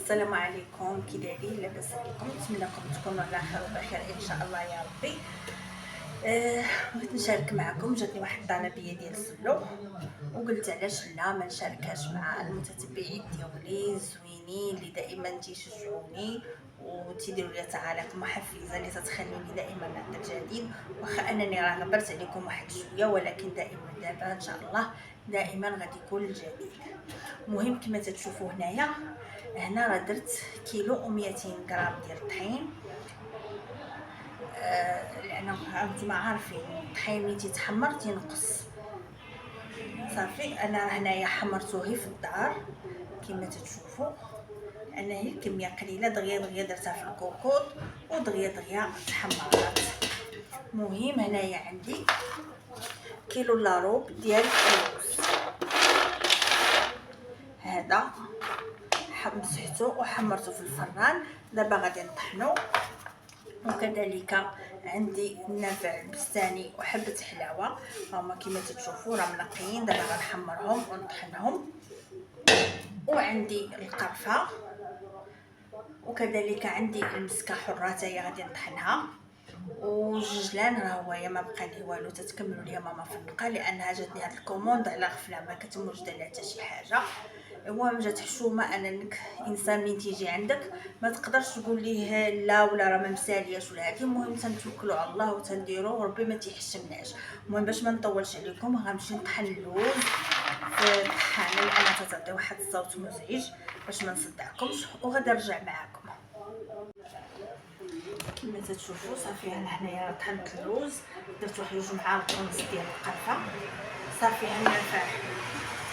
السلام عليكم، كي دايرين؟ لاباس عليكم؟ نتمنىكم تكونوا على خير وبخير ان شاء الله يا ربي. بغيت نشارك معكم، جاتني واحد الطلبيه ديال السلو وقلت علاش لا ما نشاركهاش مع المتتبعين ديالي الزوينين اللي دائما تيشجعوني وتيديروا لي تعاليق محفزه اللي تتخليني دائما عند الجديد. واخا انني راه غبرت عليكم واحد شويه، ولكن دائما دابا ان شاء الله دائما غادي يكون الجديد. المهم كما تتشوفوا هنا راه درت كيلو و200 غرام ديال الطحين. لان انتم عارفين الطحين ملي تيتحمر تينقص. صافي انا هنايا حمرته غير في الدار كما تتشوفوا، لان هي الكميه قليله، دغيا درتها في الكوكوط ودغيا تحمرات. المهم هنايا عندي كيلو لاروب ديال اللوز، هذا مسحته وحمرته في الفران. دابا غادي نطحنو. وكذلك عندي النافع البستاني وحبه حلاوه، هما كما تشوفوا راه منقيين. دابا غنحمرهم ونطحنهم. وعندي القرفه، وكذلك عندي المسكه حره حتى غادي نطحنها. والجلان راه هو ما بقى لي والو، تتكملوا ليا ماما في النقا، لانها جاتني هاد الكوموند على غفله ما كتموجد لها حتى شي حاجه. المهم جات حشومه انك انسان من تيجي عندك ما تقدرش تقول ليه لا ولا راه ما مسالياش ولا هادي. المهم تنتوكلوا على الله وتنديروا وربي ما تيحشمناش. المهم باش ما نطولش عليكم غنمشي نطحن اللوز في الطحانه، لان تتعطي واحد الصوت مزعج باش ما نصدعكمش، وغادي نرجع معكم. كما تشوفوا صافي انا هنايا طحنت اللوز، درت واحد 2 معالق ونص ديال القرفه. صافي انا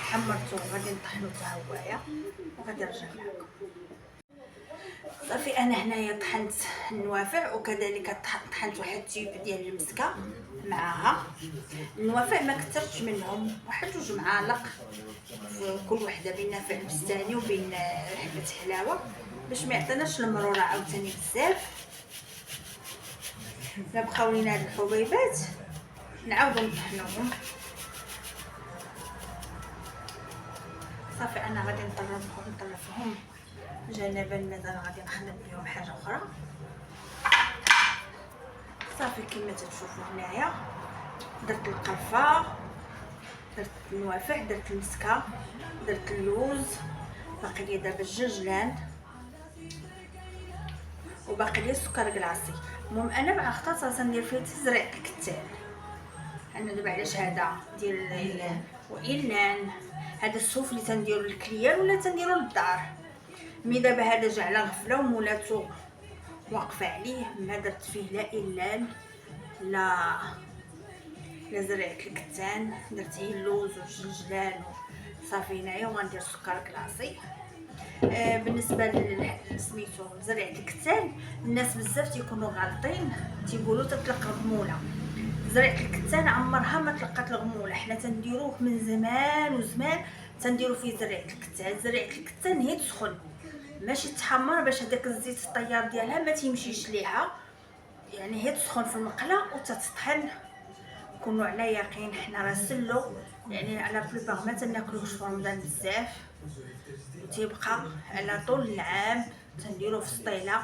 حمرته وغادي نطحنو حتى هوايا وغادي نرجع معكم. صافي انا هنايا طحنت النوافع، وكذلك طحنت واحد تيب ديال المسكه معاها. النوافع ما كثرتش منهم، واحد 2 معالق في كل وحده، بين نافع البستاني وبين حبه حلاوه، باش ما يعطيناش المروره عاوتاني بزاف. لا بقاو لينا هاد الحبيبات نعاودو نطحنوهم. صافي انا غادي نطرفهم جانبا، مازال غادي نخدم بهم حاجه اخرى. صافي كما تشوفوا هنايا درت القرفه، درت النوافع، درت المسكه، درت اللوز، باقي لي دابا الجنجلان وباقي لي السكر كلاصي. المهم انا مع اختي ندير فيه تزريع الكتان. انا دابا علاش هذا ديال وإلان هذا السوف اللي تنديرو للكليان ولا تنديرو للدار. مي دابا هذا جا على غفله ومولاتو واقفه عليه، ما درت فيه لا إلان لا زريعه الكتان، درت هي اللوز والجنجلان. صافي هنايا وغندير سكر كلاصي. بالنسبه لسميتو زريعه الكتان، الناس بزاف تيكونوا غالطين تيقولوا تطلق الغموله. زريعه الكتان عمرها ما طلقات الغموله، حنا تنديروه من زمان وزمان، تنديرو فيه زريعه الكتان. زريعه الكتان هي تسخن ماشي تحمر، باش هذاك الزيت الطيار ديالها ما تيمشيش ليها، يعني هي تسخن في المقله وتتطحن. كونوا على يقين حنا راه سلو يعني على بلوبار ما تناكلوش في رمضان بزاف، وتيبقى على طول العام. تنديروه في سطيله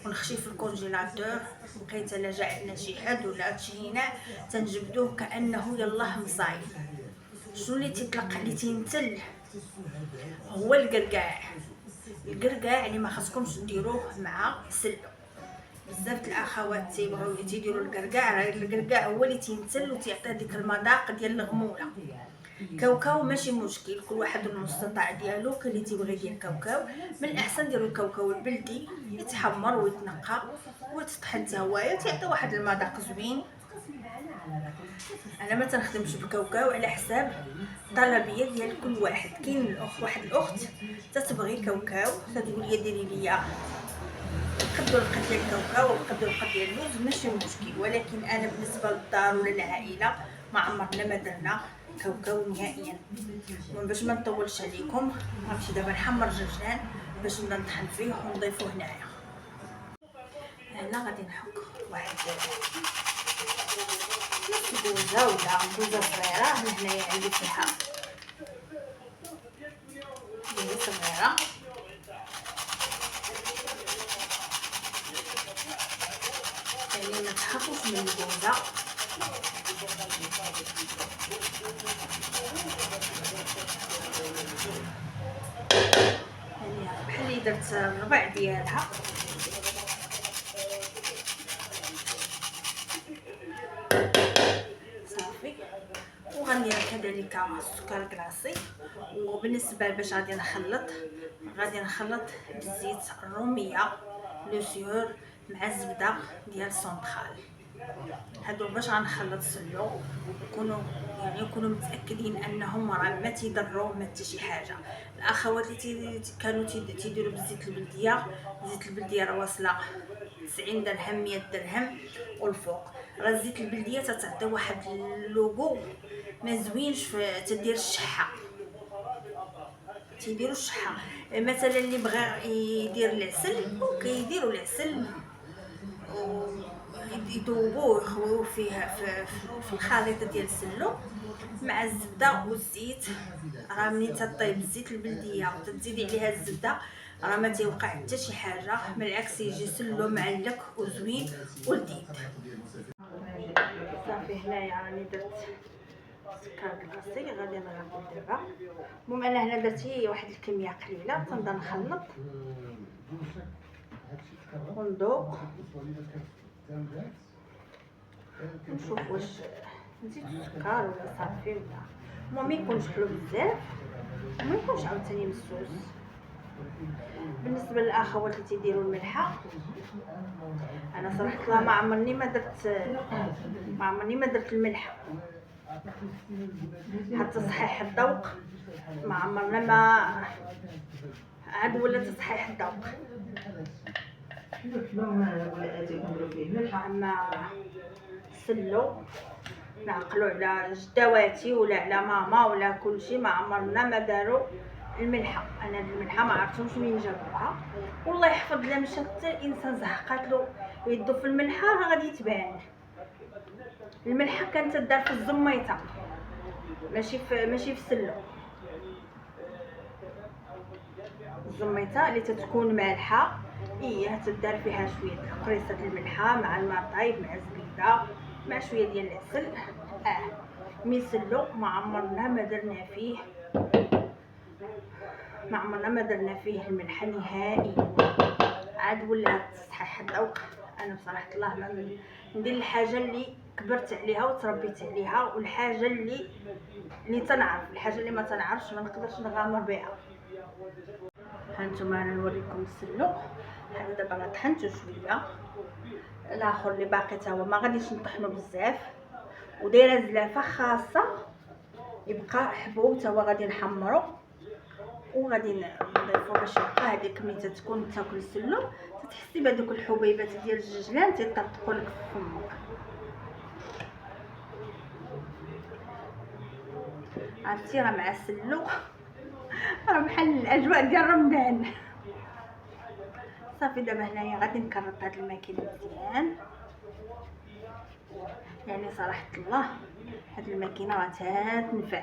ونخشيه في الكونجيلاتور، بقيت الا جا عندنا شي حد ولا شي هنا تنجبدوه كانه يلاه مصايب. شنو اللي تيطلق اللي تينتل هو القرقاع. القرقاع اللي ما خاصكمش ديروه مع سلو. بزاف الاخوات تيبغيو تيديروا القرقاع، القرقاع هو اللي تينتل وتيعطي ديك المذاق ديال الغموله. كاوكاو ماشي مشكل، كل واحد المستطاع ديالو. كاين اللي تيبغي يدير كاوكاو، من الاحسن ديروا الكاوكاو البلدي يتحمر ويتنقى ويتطحن حتى هوايا، تيعطي واحد المذاق زوين. انا ما تنخدمش بكاوكاو على حساب طلبيه ديال كل واحد. كاين واحد الاخت تتبغي كاوكاو تتقول لي ديري ليا قدو القد ديال الكاوكاو وقدو القد ديال اللوز، ماشي مشكل. ولكن انا بالنسبه للدار ولا العائله ما عمرنا ما درنا كاوكاو نهائيا. باش ما نطولش عليكم غنمشي دابا نحمر الجنجلان باش نبدا نطحن فيه ونضيفو هنايا. هنا غادي نحك واحد دوزه ولا دوزه صغيره. هنايا عندي فيها دوزه صغيره تخافوش من البوزه. يعني بحال اللي درت الربع ديالها. صافي. وغندير كذلك السكر كلاصي. وبالنسبه باش غادي نخلط بالزيت الروميه لو سيور مع الزبده ديال سونطرال. هادو باش غنخلط سلو، نكونوا متاكدين انهم راه ما تيضروا ما حتى شي حاجه. الاخوات اللي كانوا تيديروا بالزيت البلديه، زيت البلديه راه واصله 90 درهم 100 درهم والفوق. راه الزيت البلديه تتعطي واحد اللوغو ما زوينش تدير الشحه، تيديروا الشحه. مثلا اللي بغى يدير العسل كيديروا العسل يذوبوه ويخويوه فيه في الخليطه ديال السلو مع الزبده والزيت. راه ملي تطيب الزيت البلديه وتزيدي عليها الزبده راه ما تيوقع حتى شي حاجه، بالعكس يجي سلو معلك وزوين ولذيذ. صافي هنايا راني درت سكر كلاصي غادي نغربل دابا. المهم انا هنا درت واحد الكميه قليله تنبدا نخلط وندوق نشوف واش نزيد السكر ولا صافي ولا. المهم ما يكونش حلو بزاف وما يكونش عاوتاني مسوس. بالنسبه للاخوات اللي تيديروا الملحه، انا صراحه الله ما عمرني ما درت الملحه حتى صحيح الذوق. ما عمرنا ما عاد ولا تصحيح الذوق. مع سلو نعقلوا على جداواتي ولا على ماما ولا كلشي ما عمرنا ما داروا الملحه. انا الملحه ما عرفتهمش منين جابوها، والله يحفظ لا مشى حتى الانسان زهقات له يدو في الملحه راه غادي تبان. الملحه كانت تدار في الزميطه ماشي في السلو. الزميطه اللي تتكون مالحه هي تدار فيها شويه قريصه الملحه مع الماء طايب مع الزبيده مع شويه ديال العسل. مي سلو ما عمرنا ما درنا فيه الملحه نهائيا، عاد ولا تصحيح الذوق. انا بصراحه الله ما ندير الحاجه اللي كبرت عليها وتربيت عليها، والحاجه اللي تنعرف. الحاجه اللي ما تنعرفش ما نقدرش نغامر بها. هانتوما انا نوريكم السلو. هذا دابا راه طحنته شويه، الاخر اللي باقي تا هو ما غاديش نطحنو بزاف، ودايره زلافه خاصه يبقى حبوب تا هو غادي نحمرو وغادي نضيفو باش يبقى هذيك ملي تكون تاكل السلو تتحسي بهذوك الحبيبات ديال الججلان تيطرطقوا لك في فمك. عرفتي راه مع السلو راه بحال الاجواء ديال رمضان. صافي دابا هنايا غادي نكرط هاد الماكينه مزيان. يعني صراحه الله هاد الماكينه راه تنفع.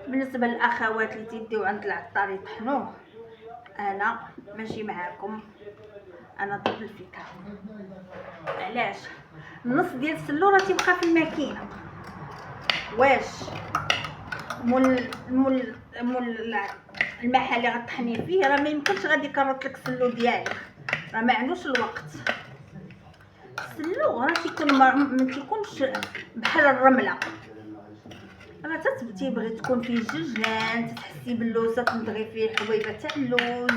بالنسبه للاخوات اللي تيديو عند العطار يطحنوه، انا ماشي معاكم، انا ضد الفكره. علاش؟ النص ديال السلو راه تيبقى في الماكينه. واش مول المحل اللي غطحني فيه راه ما يمكنش غادي يكرط لك السلو ديالك، راه ما عندوش الوقت. السلو راه تيكون ما تيكونش بحال الرمله، راه تيبغي تكون فيه الججلان، تحسي باللوزه تنضغي فيه حبيبه تاع اللوز،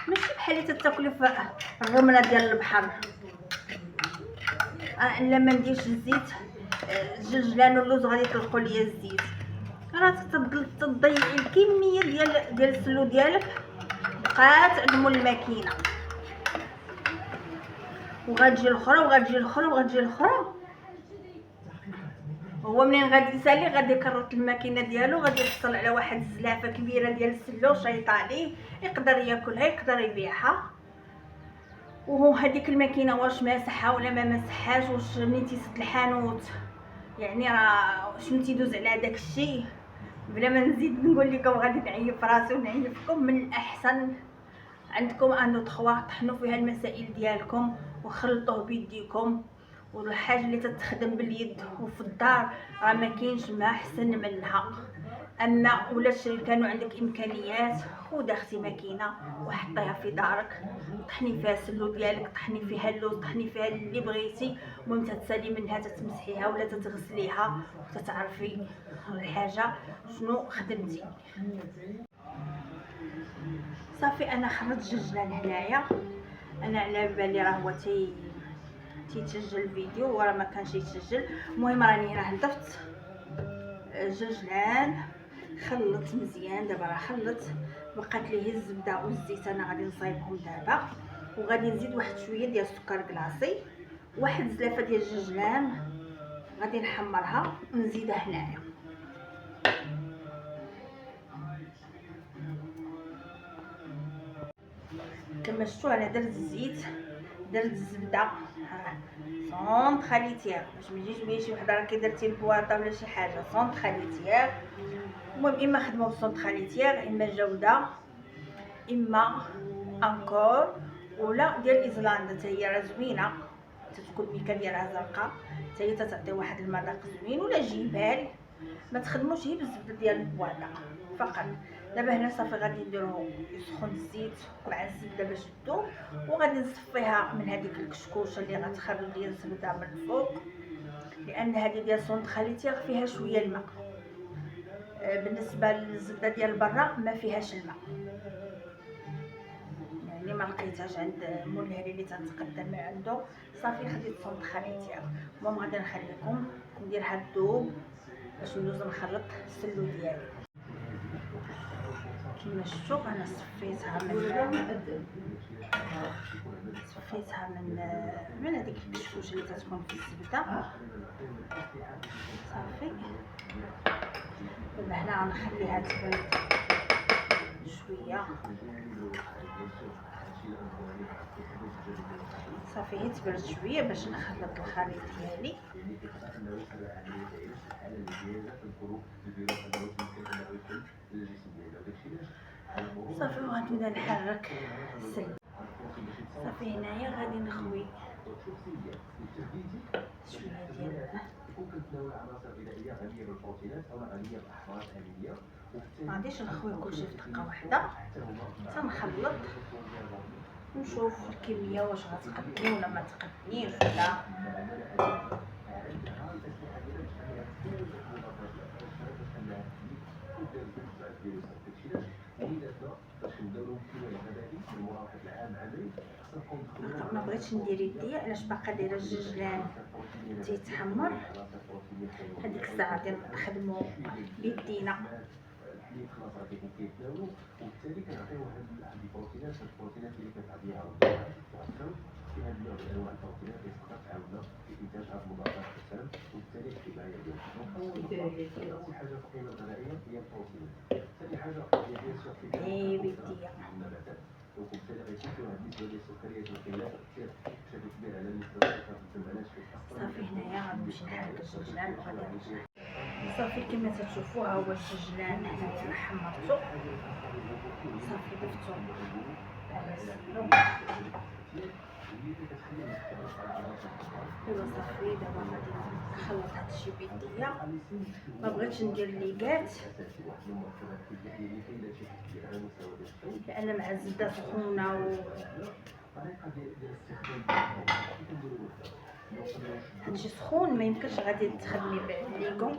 ماشي بحال اللي تاكلي في الرمله ديال البحر. الا ما نديرش الزيت الججلان واللوز غادي يطلقوا ليا الزيت. راه تضيعي الكميه ديال السلو ديالك بقات عند مول الماكينه، وغتجي الاخرى. هو منين غادي يسالي غادي يكرط الماكينه ديالو، غادي يحصل على واحد الزلافه كبيره ديال السلو شايطه عليه، يقدر ياكلها يقدر يبيعها. وهو هذيك الماكينه واش ماسحها ولا ما مسحهاش، واش منين تيسد الحانوت يعني راه شنو تيدوز على داك الشيء. بلا ما نزيد نقول لكم غادي نعيب راسي ونعيبكم، من الاحسن عندكم ان تخوا طحنوا فيها المسائل ديالكم وخلطوه بيديكم، والحاجه اللي تتخدم باليد وفي الدار راه ما كاينش ما احسن منها. اما ولات كانوا عندك امكانيات، خذ اختي ماكينه وحطيها في دارك، طحني فيها السلو ديالك، طحني فيها اللوز، طحني فيها اللي بغيتي، المهم تتسالي منها، تتمسحيها ولا تتغسليها وتتعرفي الحاجه شنو خدمتي. صافي انا خرجت جوج هنايا، انا على بالي راه هو تيتسجل الفيديو وراه ما كانش يتسجل. المهم راه نضفت جوج خلطت مزيان، دابا راه خلطت، بقات ليه الزبده والزيت، انا غادي نصايبهم دابا، وغادي نزيد واحد شويه ديال السكر كلاصي، واحد زلافه ديال الجوجلان غادي نحمرها ونزيدها هنايا. كما شفتوا انا درت الزيت، درت الزبده، سونط خاليتيها باش ما يجيش شي وحده راكي درتي البواطه ولا شي حاجه، سونط خاليتيها. المهم اما خدموا بسونط خاليتيها، اما جوده، اما انكور، ولا ديال ايزلندا حتى هي راه زوينه، تتكون الميكه ديالها زرقاء حتى هي تتعطي واحد المذاق زوين، ولا جبال. ما تخدموش غير بالزبده ديال البواطه فقط. دابا هنا صافي غادي نديرو يسخن الزيت مع الزبده باش تذوب، وغادي نصفيها من هذيك الكشكوشه اللي غتخرج ليا الزبده من الفوق، لان هذه ديال سونط خاليتي فيها شويه الماء. بالنسبه للزبده ديال برا ما فيهاش الماء، يعني ما لقيتهاش عند مولهري اللي تنتقدم عنده. صافي خديت سونط خاليتيها. المهم غادي نخليكم نديرها تذوب باش ندوز نخلط السلو ديالي. كما شفتوا انا صفيتها من هذيك الكشكوشه اللي تتكون في الزبده. صافي دابا هنا غنخليها تبرد شويه، صافي هي تبرد شويه باش نخلط الخليط ديالي. صافي وغنبدا نحرك السلو. صافي هنايا غادي نخوي شويه ديال، ما غاديش نخوي كلشي في دقه واحده، تنخلط نشوف الكميه واش غتقدني ولا ما تقدنيش ولا. ما بغيتش ندير يديا علاش باقا دايره الجوجلان تيتحمر، هذيك الساعه غادي نخدمو بيدينا. خلاص راه كيكون كيتناولوا، وبالتالي كنعطيو واحد البروتينات، البروتينات اللي كتعطيها الدهون في هذا النوع من انواع البروتينات كتقدر تعاوننا في انتاج هذه المضادات الاجسام، وبالتالي الحمايه ديالنا. اول حاجه في القيمه الغذائيه هي البروتينات، ثاني حاجه هي بيان سور بيديه النباتات، وبالتالي غيكون فيها النسبه ديال السكريات والخلاف كثير بشكل كبير على النسبه ديال الدم، علاش صافي هنايا غنمشي نحرك الجوجلان وغادي نرجع. صافي كما تتشوفوا ها هو الجوجلان هنايا حمرته، صافي ضفتو على السلو. ايوا صافي دابا غادي نخلط هادشي بيديا، ما بغيتش ندير ليكات لان مع الزبده سخونه هادشي سخون ما يمكنش غادي تخدمي بالليكو.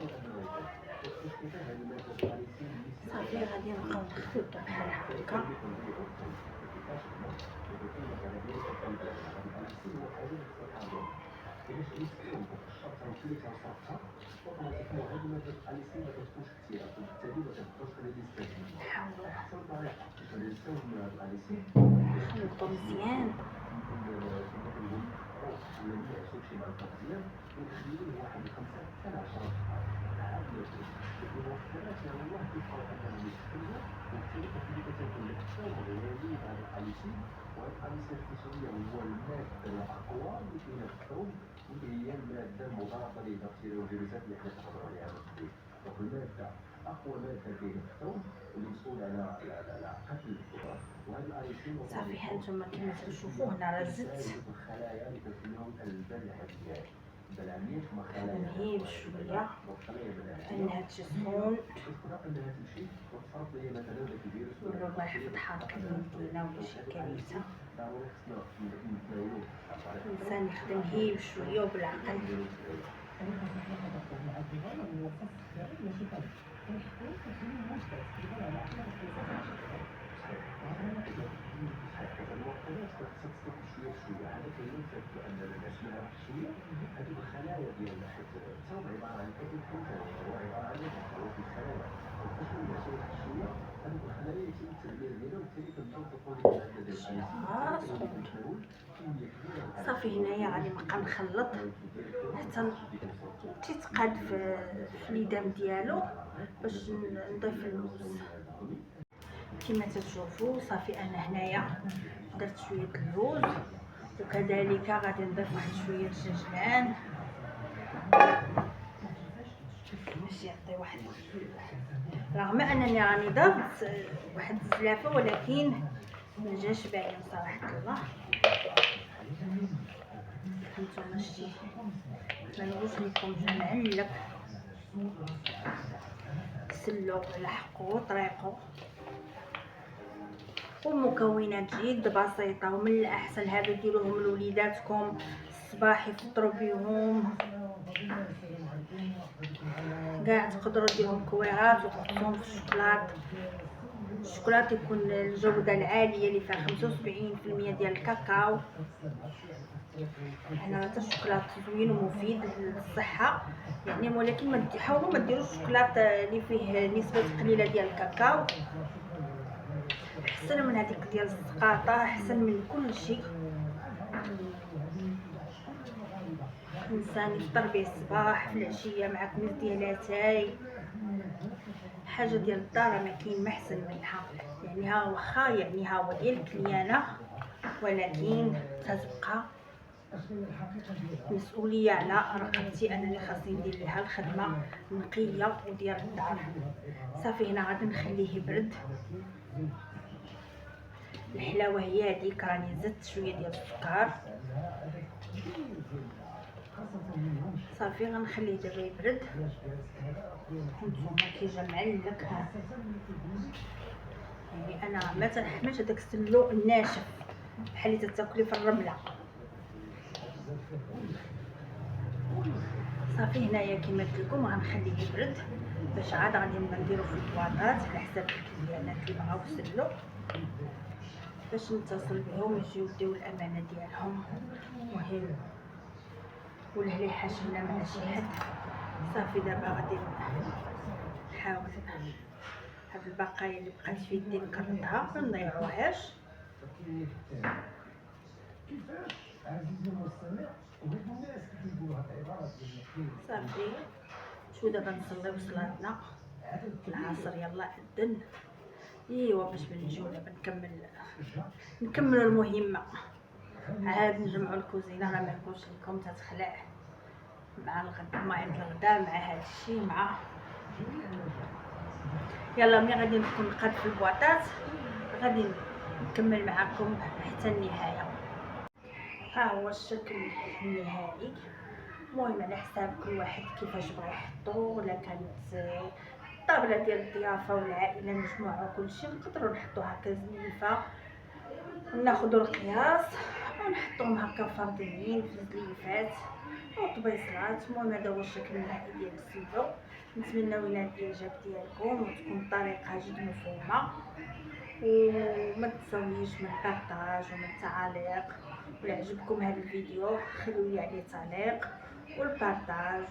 صافي غادي نبقاو نخلطو بحال هكا. نخلطو مزيان. هو المادة الأقوى اللي فينا الثوم، واللي هي المادة المضادة للبكتيريا والفيروسات اللي حنا كنهضروا عليها دابا. دونك المادة أقوى مادة كاينة في الثوم واللي مسؤولة على قتل الفطر صافي هانتوما كما تشوفوا هنا راه زدت خدميه بشويه لان هادشي سخون والله الله يحفظ حالك المدينه ولا شي كارثه. الانسان يخدم هي بشويه وبالعقل. صافي هنايا غادي نبقى نخلط حتى تيتقاد في اليدام ديالو باش نضيف اللوز. كما تشوفوا صافي انا هنايا درت شويه اللوز وكذلك غادي نضيف واحد شويه الجنجلان باش يعطي واحد، رغم انني راني ضربت واحد الزلافه ولكن ما جاش باين صراحه الله. هانتوما شتي منقولش لكم معلق سلو لحقو طريقو ومكونات جد بسيطه ومن الاحسن هادو ديروهم لوليداتكم الصباح يفطروا بهم كاع. تقدروا ديرهم كويرات وتحطوهم في الشوكولات يكون الجوده العاليه اللي فيها 75% ديال الكاكاو. حنا حتى الشوكولات زوين ومفيد للصحه يعني، ولكن ما حاولوا ما ديروش الشوكولات اللي فيه نسبه قليله ديال الكاكاو، احسن من هذيك ديال الزقاطه، احسن من كل شيء. الانسان يفطر به الصباح في العشيه مع كنز ديال اتاي، حاجه ديال الدار ما كاين ما احسن منها يعني. ها واخا يعني ها هو ديال الكليانه ولكن تتبقى مسؤوليه على رقبتي انا اللي خاصني ندير ليها الخدمه نقيه وديال الدار. صافي هنا غادي نخليه يبرد. الحلاوه هي هذيك، راني زدت شويه ديال السكر. صافي غنخليه دابا يبرد. هانتوما كيجا معلق يعني انا ما تنحملش هذاك السلو الناشف بحال اللي تاكلي في الرمله. صافي هنايا كما قلت لكم غنخليه يبرد باش عاد غادي نديرو في البواطات على حساب الكليانات اللي بغاو يسلو باش نتصل بهم يجيو يديو الامانه ديالهم. مهم والهلي حاشمنا من شي حد. صافي دابا غادي نحاول هاد البقايا اللي بقات في يدي نكرتها ما نضيعوهاش. صافي شو دابا نصليو صلاتنا العصر يلا اذن. ايوا باش نجيو دابا نكملوا المهمه، عاد نجمعوا الكوزينه. راه ما نقولش لكم تتخلع مع الغدا مع الغداء مع هذا الشيء مع يلا ملي غادي نكون نقاد في البواطات غادي نكمل معكم حتى النهايه. ها هو الشكل النهائي. المهم على حساب كل واحد كيفاش بغى يحطو، ولا كانت الطابله ديال الضيافه والعائله نجمعوا كلشي نقدروا نحطو هكا زليفه وناخذوا القياس ونحطوهم هكا فرديين في الزليفات او طبيصلات. المهم هذا هو الشكل النهائي ديال السلو. نتمنى ينال الاعجاب ديالكم وتكون الطريقه جد مفهومه، وما تنساونيش من البارطاج ومن التعاليق. ولا عجبكم هذا الفيديو خلوا لي عليه تعليق والبارطاج.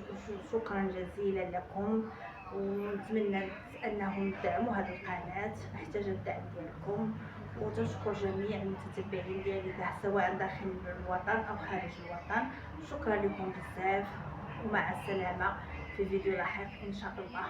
شكرا جزيلا لكم، ونتمنى انهم تدعموا هذه القناه، محتاجه الدعم ديالكم. وتشكر جميع المتتبعين ديالي سواء داخل الوطن او خارج الوطن. شكرا لكم بزاف ومع السلامه في فيديو لاحق ان شاء الله.